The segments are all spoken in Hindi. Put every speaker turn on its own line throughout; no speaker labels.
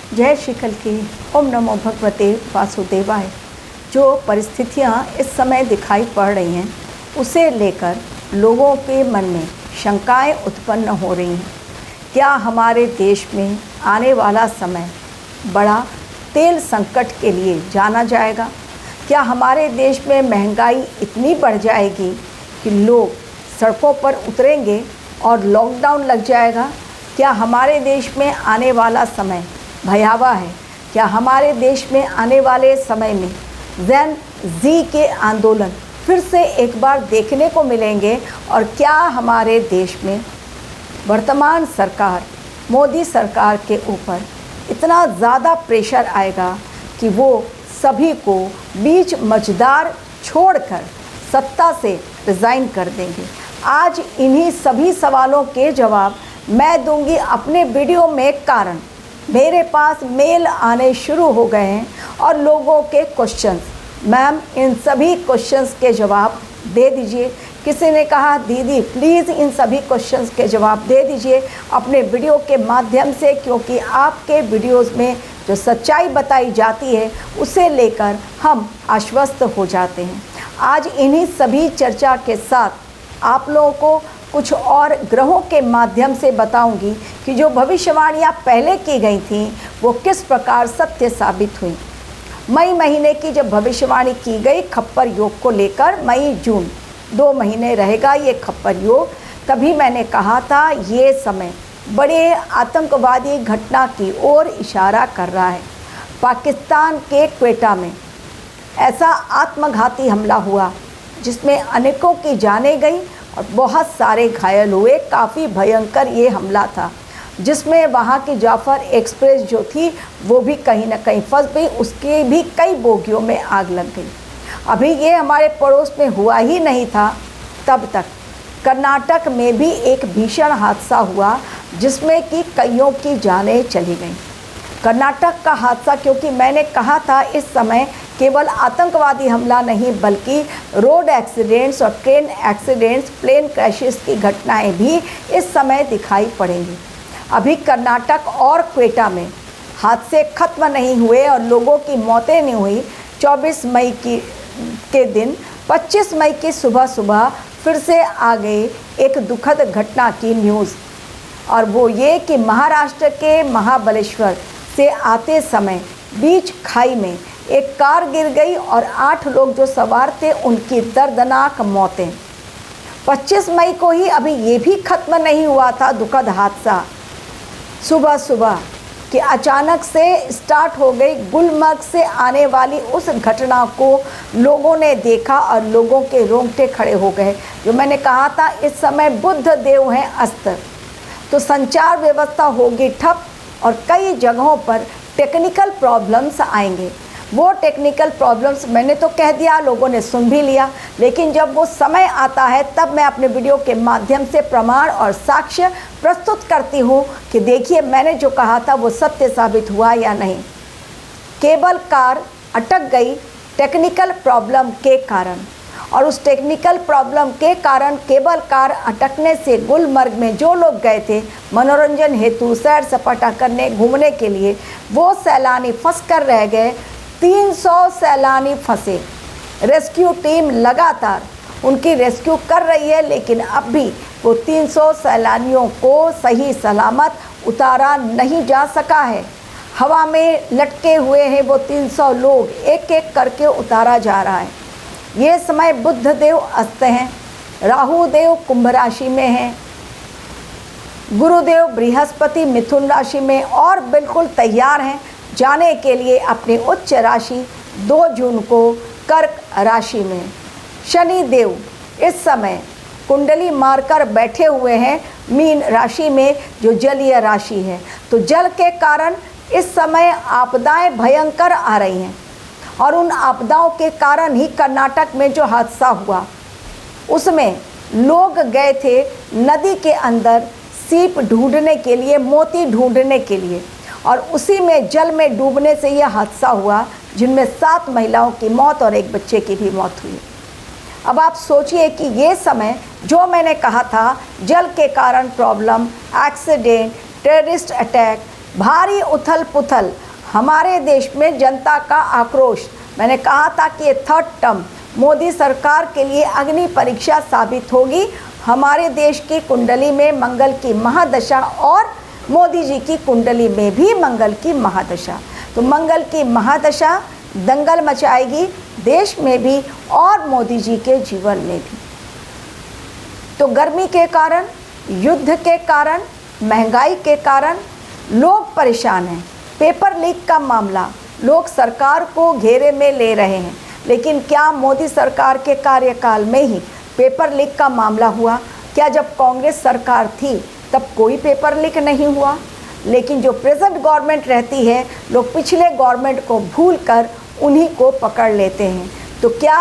जय श्री कल्कि। ओम नमो भगवते वासुदेवाय। जो परिस्थितियाँ इस समय दिखाई पड़ रही हैं उसे लेकर लोगों के मन में शंकाएं उत्पन्न हो रही हैं। क्या हमारे देश में आने वाला समय बड़ा तेल संकट के लिए जाना जाएगा? क्या हमारे देश में महंगाई इतनी बढ़ जाएगी कि लोग सड़कों पर उतरेंगे और लॉकडाउन लग जाएगा? क्या हमारे देश में आने वाला समय भयावह है? क्या हमारे देश में आने वाले समय में जेन जी के आंदोलन फिर से एक बार देखने को मिलेंगे? और क्या हमारे देश में वर्तमान सरकार मोदी सरकार के ऊपर इतना ज़्यादा प्रेशर आएगा कि वो सभी को बीच मझदार छोड़कर सत्ता से रिज़ाइन कर देंगे? आज इन्हीं सभी सवालों के जवाब मैं दूंगी अपने वीडियो में। कारण मेरे पास मेल आने शुरू हो गए हैं और लोगों के क्वेश्चंस, मैम इन सभी क्वेश्चंस के जवाब दे दीजिए। किसी ने कहा दीदी प्लीज़ इन सभी क्वेश्चंस के जवाब दे दीजिए अपने वीडियो के माध्यम से, क्योंकि आपके वीडियोस में जो सच्चाई बताई जाती है उसे लेकर हम आश्वस्त हो जाते हैं। आज इन्हीं सभी चर्चा के साथ आप लोगों को कुछ और ग्रहों के माध्यम से बताऊंगी कि जो भविष्यवाणियाँ पहले की गई थीं वो किस प्रकार सत्य साबित हुई। मई महीने की जब भविष्यवाणी की गई खप्पर योग को लेकर, मई जून 2 महीने रहेगा ये खप्पर योग, तभी मैंने कहा था ये समय बड़े आतंकवादी घटना की ओर इशारा कर रहा है। पाकिस्तान के क्वेटा में ऐसा आत्मघाती हमला हुआ जिसमें अनेकों की जानें गई और बहुत सारे घायल हुए। काफ़ी भयंकर ये हमला था जिसमें वहाँ की जाफर एक्सप्रेस जो थी वो भी कहीं ना कहीं फंस गई, उसके भी कई बोगियों में आग लग गई। अभी ये हमारे पड़ोस में हुआ ही नहीं था तब तक कर्नाटक में भी एक भीषण हादसा हुआ जिसमें कि कईयों की जानें चली गईं। कर्नाटक का हादसा, क्योंकि मैंने कहा था इस समय केवल आतंकवादी हमला नहीं बल्कि रोड एक्सीडेंट्स और ट्रेन एक्सीडेंट्स, प्लेन क्रैशेस की घटनाएं भी इस समय दिखाई पड़ेंगी। अभी कर्नाटक और क्वेटा में हादसे खत्म नहीं हुए और लोगों की मौतें नहीं हुई। 24 मई के दिन 25 मई की सुबह सुबह फिर से आ गई एक दुखद घटना की न्यूज़, और वो ये कि महाराष्ट्र के महाबलेश्वर से आते समय बीच खाई में एक कार गिर गई और 8 लोग जो सवार थे उनकी दर्दनाक मौतें। 25 मई को ही अभी ये भी खत्म नहीं हुआ था दुखद हादसा। सुबह सुबह कि अचानक से स्टार्ट हो गई गुलमर्ग से आने वाली उस घटना को लोगों ने देखा और लोगों के रोंगटे खड़े हो गए। जो मैंने कहा था इस समय बुद्ध देव हैं अस्त्र, तो संचार व्यवस्था होगी ठप और कई जगहों पर टेक्निकल प्रॉब्लम्स आएंगे। वो टेक्निकल प्रॉब्लम्स मैंने तो कह दिया, लोगों ने सुन भी लिया, लेकिन जब वो समय आता है तब मैं अपने वीडियो के माध्यम से प्रमाण और साक्ष्य प्रस्तुत करती हूँ कि देखिए मैंने जो कहा था वो सत्य साबित हुआ या नहीं। केबल कार अटक गई टेक्निकल प्रॉब्लम के कारण, और उस टेक्निकल प्रॉब्लम के कारण केबल कार अटकने से गुलमर्ग में जो लोग गए थे मनोरंजन हेतु सैर सपाटा करने घूमने के लिए, वो सैलानी फंस कर रह गए। 300 सैलानी फंसे। रेस्क्यू टीम लगातार उनकी रेस्क्यू कर रही है, लेकिन अब भी वो 300 सैलानियों को सही सलामत उतारा नहीं जा सका है। हवा में लटके हुए हैं वो 300 लोग, एक एक करके उतारा जा रहा है। ये समय बुध देव अस्त हैं, राहु देव कुंभ राशि में हैं, गुरुदेव बृहस्पति मिथुन राशि में और बिल्कुल तैयार हैं जाने के लिए अपनी उच्च राशि 2 जून को कर्क राशि में। शनि देव इस समय कुंडली मारकर बैठे हुए हैं मीन राशि में जो जलीय राशि है। तो जल के कारण इस समय आपदाएं भयंकर आ रही हैं और उन आपदाओं के कारण ही कर्नाटक में जो हादसा हुआ उसमें लोग गए थे नदी के अंदर सीप ढूंढने के लिए, मोती ढूंढने के लिए, और उसी में जल में डूबने से यह हादसा हुआ जिनमें 7 महिलाओं की मौत और एक बच्चे की भी मौत हुई। अब आप सोचिए कि ये समय जो मैंने कहा था जल के कारण प्रॉब्लम, एक्सीडेंट, टेररिस्ट अटैक, भारी उथल पुथल, हमारे देश में जनता का आक्रोश। मैंने कहा था कि ये थर्ड टर्म मोदी सरकार के लिए अग्नि परीक्षा साबित होगी। हमारे देश की कुंडली में मंगल की महादशा और मोदी जी की कुंडली में भी मंगल की महादशा। तो मंगल की महादशा दंगल मचाएगी देश में भी और मोदी जी के जीवन में भी। तो गर्मी के कारण, युद्ध के कारण, महंगाई के कारण लोग परेशान हैं। पेपर लीक का मामला, लोग सरकार को घेरे में ले रहे हैं, लेकिन क्या मोदी सरकार के कार्यकाल में ही पेपर लीक का मामला हुआ? क्या जब कांग्रेस सरकार थी तब कोई पेपर लीक नहीं हुआ? लेकिन जो प्रेजेंट गवर्नमेंट रहती है, लोग पिछले गवर्नमेंट को भूलकर उन्हीं को पकड़ लेते हैं। तो क्या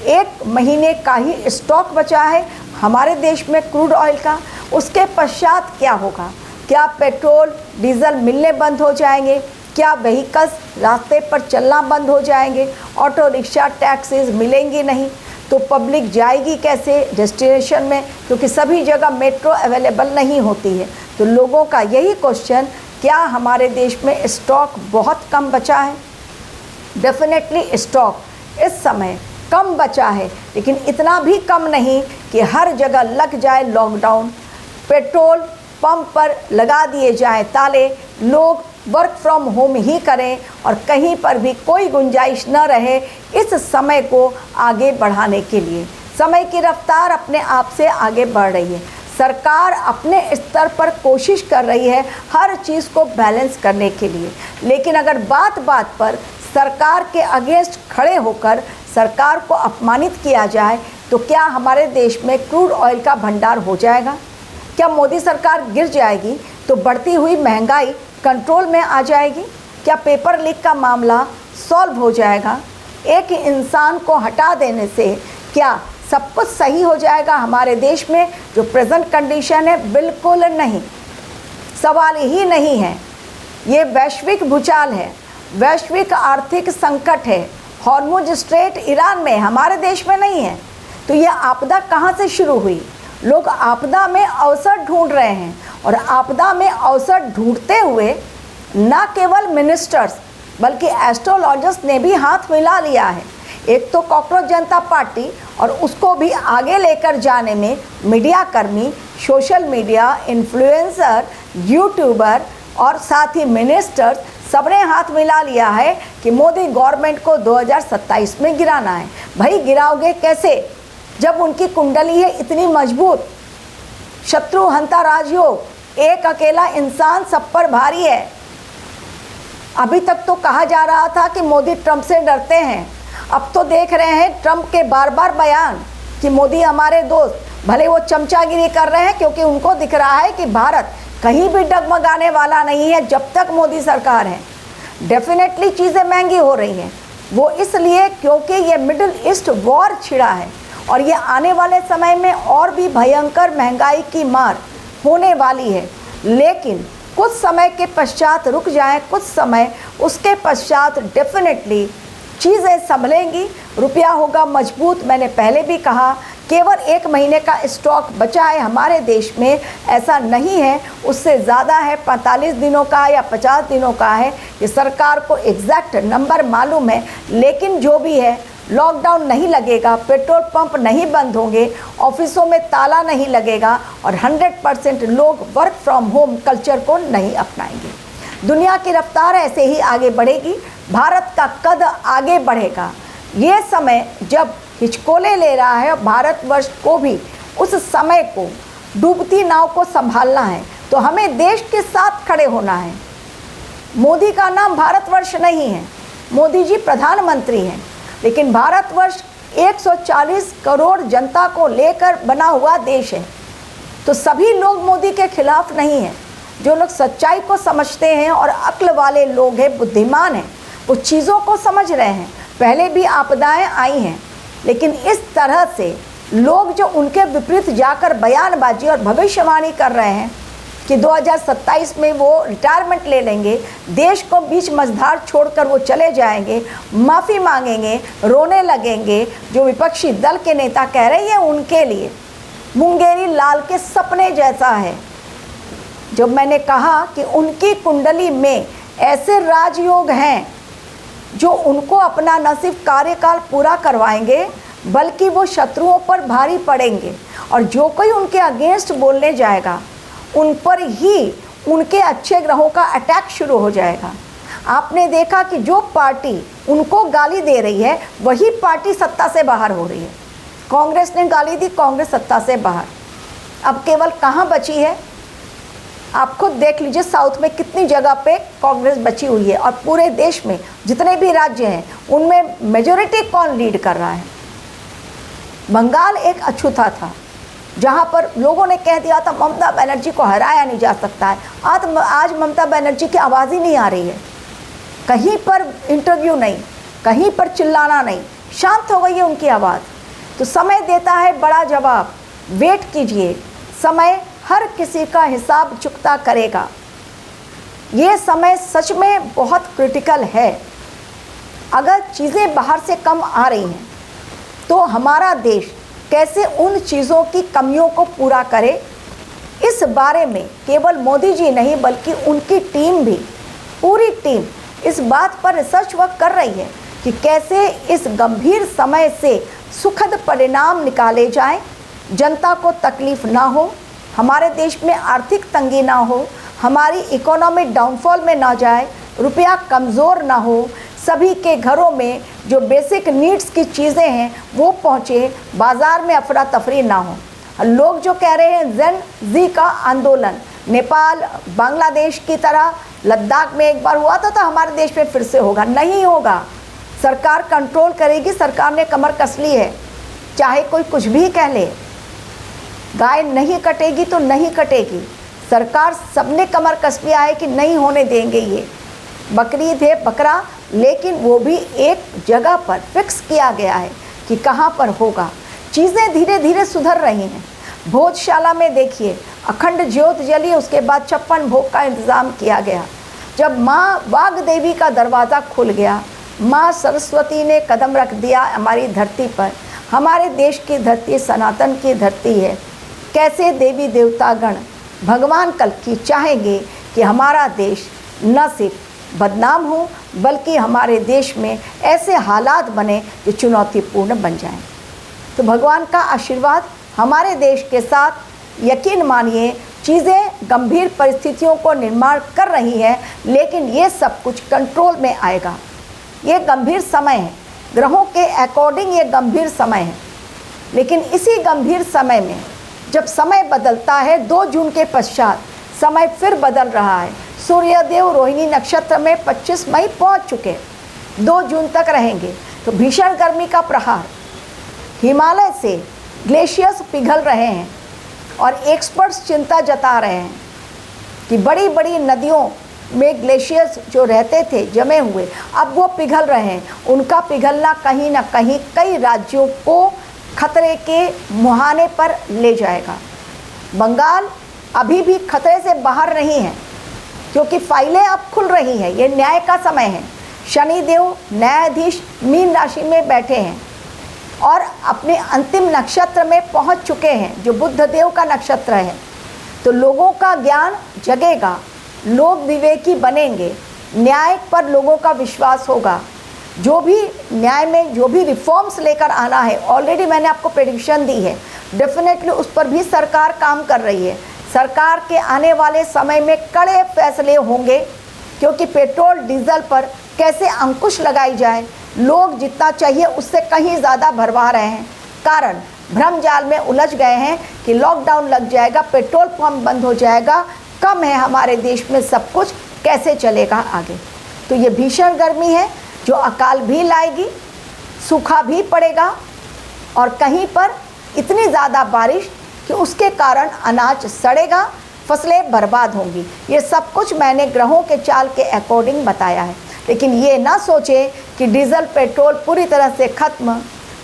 1 महीने का ही स्टॉक बचा है हमारे देश में क्रूड ऑयल का? उसके पश्चात क्या होगा? क्या पेट्रोल डीजल मिलने बंद हो जाएंगे? क्या व्हीकल्स रास्ते पर चलना बंद हो जाएंगे? ऑटो रिक्शा टैक्सीज मिलेंगी नहीं? तो पब्लिक जाएगी कैसे डेस्टिनेशन में, क्योंकि सभी जगह मेट्रो अवेलेबल नहीं होती है। तो लोगों का यही क्वेश्चन, क्या हमारे देश में स्टॉक बहुत कम बचा है? डेफिनेटली स्टॉक इस समय कम बचा है, लेकिन इतना भी कम नहीं कि हर जगह लग जाए लॉकडाउन, पेट्रोल पंप पर लगा दिए जाएं ताले, लोग वर्क फ्रॉम होम ही करें और कहीं पर भी कोई गुंजाइश न रहे इस समय को आगे बढ़ाने के लिए। समय की रफ्तार अपने आप से आगे बढ़ रही है। सरकार अपने स्तर पर कोशिश कर रही है हर चीज़ को बैलेंस करने के लिए, लेकिन अगर बात बात पर सरकार के अगेंस्ट खड़े होकर सरकार को अपमानित किया जाए तो क्या हमारे देश में क्रूड ऑयल का भंडार हो जाएगा? क्या मोदी सरकार गिर जाएगी तो बढ़ती हुई महंगाई कंट्रोल में आ जाएगी? क्या पेपर लीक का मामला सॉल्व हो जाएगा? एक इंसान को हटा देने से क्या सब कुछ सही हो जाएगा हमारे देश में? जो प्रेजेंट कंडीशन है, बिल्कुल नहीं, सवाल ही नहीं है। ये वैश्विक भूचाल है, वैश्विक आर्थिक संकट है। हॉर्मुज स्ट्रेट ईरान में, हमारे देश में नहीं है। तो ये आपदा कहाँ से शुरू हुई? लोग आपदा में अवसर ढूंढ रहे हैं और आपदा में अवसर ढूंढते हुए न केवल मिनिस्टर्स बल्कि एस्ट्रोलॉजर्स ने भी हाथ मिला लिया है। एक तो कॉकरोच जनता पार्टी, और उसको भी आगे लेकर जाने में मीडिया कर्मी, सोशल मीडिया इन्फ्लुएंसर, यूट्यूबर और साथ ही मिनिस्टर्स सबने हाथ मिला लिया है कि मोदी गवर्नमेंट को 2027 में गिराना है। भाई गिराओगे कैसे जब उनकी कुंडली है इतनी मजबूत? शत्रु हंता राजयोग, एक अकेला इंसान सब पर भारी है। अभी तक तो कहा जा रहा था कि मोदी ट्रंप से डरते हैं, अब तो देख रहे हैं ट्रंप के बार बार बयान कि मोदी हमारे दोस्त। भले वो चमचागिरी कर रहे हैं क्योंकि उनको दिख रहा है कि भारत कहीं भी डगमगाने वाला नहीं है जब तक मोदी सरकार है। डेफिनेटली चीज़ें महंगी हो रही हैं, वो इसलिए क्योंकि ये मिडिल ईस्ट वॉर छिड़ा है और ये आने वाले समय में और भी भयंकर महंगाई की मार होने वाली है। लेकिन कुछ समय के पश्चात रुक जाएं, कुछ समय उसके पश्चात डेफिनेटली चीज़ें संभलेंगी, रुपया होगा मजबूत। मैंने पहले भी कहा केवल 1 महीने का स्टॉक बचा है हमारे देश में, ऐसा नहीं है, उससे ज़्यादा है, 45 दिनों का या 50 दिनों का है। ये सरकार को एग्जैक्ट नंबर मालूम है, लेकिन जो भी है लॉकडाउन नहीं लगेगा, पेट्रोल पंप नहीं बंद होंगे, ऑफिसों में ताला नहीं लगेगा और 100% लोग वर्क फ्रॉम होम कल्चर को नहीं अपनाएंगे। दुनिया की रफ्तार ऐसे ही आगे बढ़ेगी, भारत का कद आगे बढ़ेगा। ये समय जब हिचकोले ले रहा है, भारतवर्ष को भी उस समय को, डूबती नाव को संभालना है, तो हमें देश के साथ खड़े होना है। मोदी का नाम भारतवर्ष नहीं है, मोदी जी प्रधानमंत्री हैं, लेकिन भारतवर्ष 140 करोड़ जनता को लेकर बना हुआ देश है। तो सभी लोग मोदी के खिलाफ नहीं हैं। जो लोग सच्चाई को समझते हैं और अक्ल वाले लोग हैं, बुद्धिमान हैं, वो चीज़ों को समझ रहे हैं। पहले भी आपदाएं आई हैं, लेकिन इस तरह से लोग जो उनके विपरीत जाकर बयानबाजी और भविष्यवाणी कर रहे हैं कि 2027 में वो रिटायरमेंट ले लेंगे, देश को बीच मझधार छोड़कर वो चले जाएंगे, माफ़ी मांगेंगे, रोने लगेंगे, जो विपक्षी दल के नेता कह रहे हैं उनके लिए मुंगेरी लाल के सपने जैसा है। जब मैंने कहा कि उनकी कुंडली में ऐसे राजयोग हैं जो उनको अपना न सिर्फ कार्यकाल पूरा करवाएंगे बल्कि वो शत्रुओं पर भारी पड़ेंगे, और जो कोई उनके अगेंस्ट बोलने जाएगा उन पर ही उनके अच्छे ग्रहों का अटैक शुरू हो जाएगा। आपने देखा कि जो पार्टी उनको गाली दे रही है वही पार्टी सत्ता से बाहर हो रही है। कांग्रेस ने गाली दी, कांग्रेस सत्ता से बाहर। अब केवल कहाँ बची है? आप खुद देख लीजिए, साउथ में कितनी जगह पे कांग्रेस बची हुई है, और पूरे देश में जितने भी राज्य हैं उनमें मेजॉरिटी कौन लीड कर रहा है? बंगाल एक अछूता था जहां पर लोगों ने कह दिया था ममता बनर्जी को हराया नहीं जा सकता है। आज ममता बनर्जी की आवाज़ ही नहीं आ रही है, कहीं पर इंटरव्यू नहीं, कहीं पर चिल्लाना नहीं, शांत हो गई है उनकी आवाज़। तो समय देता है बड़ा जवाब, वेट कीजिए, समय हर किसी का हिसाब चुकता करेगा। ये समय सच में बहुत क्रिटिकल है। अगर चीज़ें बाहर से कम आ रही हैं तो हमारा देश कैसे उन चीज़ों की कमियों को पूरा करे, इस बारे में केवल मोदी जी नहीं बल्कि उनकी टीम भी, पूरी टीम इस बात पर रिसर्च वर्क कर रही है कि कैसे इस गंभीर समय से सुखद परिणाम निकाले जाएं, जनता को तकलीफ ना हो, हमारे देश में आर्थिक तंगी ना हो, हमारी इकोनॉमी डाउनफॉल में ना जाए, रुपया कमज़ोर ना हो, सभी के घरों में जो बेसिक नीड्स की चीज़ें हैं वो पहुँचे, बाज़ार में अफरा तफरी ना हो। लोग जो कह रहे हैं जेन जी का आंदोलन नेपाल बांग्लादेश की तरह लद्दाख में एक बार हुआ था तो हमारे देश में फिर से होगा, नहीं होगा। सरकार कंट्रोल करेगी, सरकार ने कमर कस ली है, चाहे कोई कुछ भी कह ले। गाय नहीं कटेगी तो नहीं कटेगी, सरकार सबने कमर कस लिया है कि नहीं होने देंगे। ये बकरीद है, बकरा, लेकिन वो भी एक जगह पर फिक्स किया गया है कि कहाँ पर होगा। चीज़ें धीरे धीरे सुधर रही हैं। भोजशाला में देखिए अखंड ज्योत जली, उसके बाद 56 भोग का इंतज़ाम किया गया। जब माँ वाग देवी का दरवाज़ा खुल गया, माँ सरस्वती ने कदम रख दिया हमारी धरती पर। हमारे देश की धरती सनातन की धरती है। कैसे देवी देवतागण भगवान कल की चाहेंगे कि हमारा देश न सिर्फ बदनाम हो बल्कि हमारे देश में ऐसे हालात बने जो चुनौतीपूर्ण बन जाएं। तो भगवान का आशीर्वाद हमारे देश के साथ, यकीन मानिए चीज़ें गंभीर परिस्थितियों को निर्माण कर रही है, लेकिन ये सब कुछ कंट्रोल में आएगा। ये गंभीर समय है, ग्रहों के अकॉर्डिंग ये गंभीर समय है। लेकिन इसी गंभीर समय में जब समय बदलता है, 2 जून के पश्चात समय फिर बदल रहा है। सूर्यदेव रोहिणी नक्षत्र में 25 मई पहुंच चुके, 2 जून तक रहेंगे। तो भीषण गर्मी का प्रहार, हिमालय से ग्लेशियर्स पिघल रहे हैं और एक्सपर्ट्स चिंता जता रहे हैं कि बड़ी बड़ी नदियों में ग्लेशियर्स जो रहते थे जमे हुए, अब वो पिघल रहे हैं। उनका पिघलना कहीं ना कहीं कई राज्यों को खतरे के मुहाने पर ले जाएगा। बंगाल अभी भी खतरे से बाहर नहीं है क्योंकि फाइलें अब खुल रही हैं। ये न्याय का समय है। शनिदेव न्यायाधीश मीन राशि में बैठे हैं और अपने अंतिम नक्षत्र में पहुंच चुके हैं जो बुध देव का नक्षत्र है। तो लोगों का ज्ञान जगेगा, लोग विवेकी बनेंगे, न्याय पर लोगों का विश्वास होगा। जो भी न्याय में जो भी रिफॉर्म्स लेकर आना है, ऑलरेडी मैंने आपको प्रेडिक्शन दी है, डेफिनेटली उस पर भी सरकार काम कर रही है। सरकार के आने वाले समय में कड़े फैसले होंगे क्योंकि पेट्रोल डीजल पर कैसे अंकुश लगाई जाए। लोग जितना चाहिए उससे कहीं ज़्यादा भरवा रहे हैं, कारण भ्रम जाल में उलझ गए हैं कि लॉकडाउन लग जाएगा, पेट्रोल पंप बंद हो जाएगा, कम है हमारे देश में सब कुछ, कैसे चलेगा आगे। तो ये भीषण गर्मी है जो अकाल भी लाएगी, सूखा भी पड़ेगा और कहीं पर इतनी ज़्यादा बारिश कि उसके कारण अनाज सड़ेगा, फसलें बर्बाद होंगी। ये सब कुछ मैंने ग्रहों के चाल के अकॉर्डिंग बताया है। लेकिन ये ना सोचें कि डीजल पेट्रोल पूरी तरह से ख़त्म,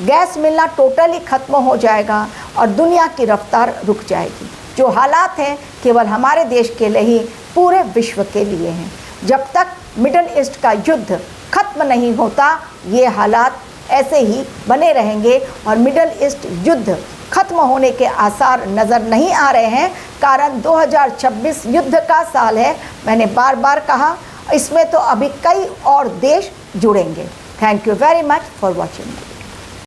गैस मिलना टोटली ख़त्म हो जाएगा और दुनिया की रफ्तार रुक जाएगी। जो हालात हैं केवल हमारे देश के लिए ही, पूरे विश्व के लिए हैं। जब तक मिडल ईस्ट का युद्ध ख़त्म नहीं होता ये हालात ऐसे ही बने रहेंगे और मिडल ईस्ट युद्ध खत्म होने के आसार नज़र नहीं आ रहे हैं। कारण 2026 युद्ध का साल है। मैंने बार बार कहा, इसमें तो अभी कई और देश जुड़ेंगे। Thank you very much for watching.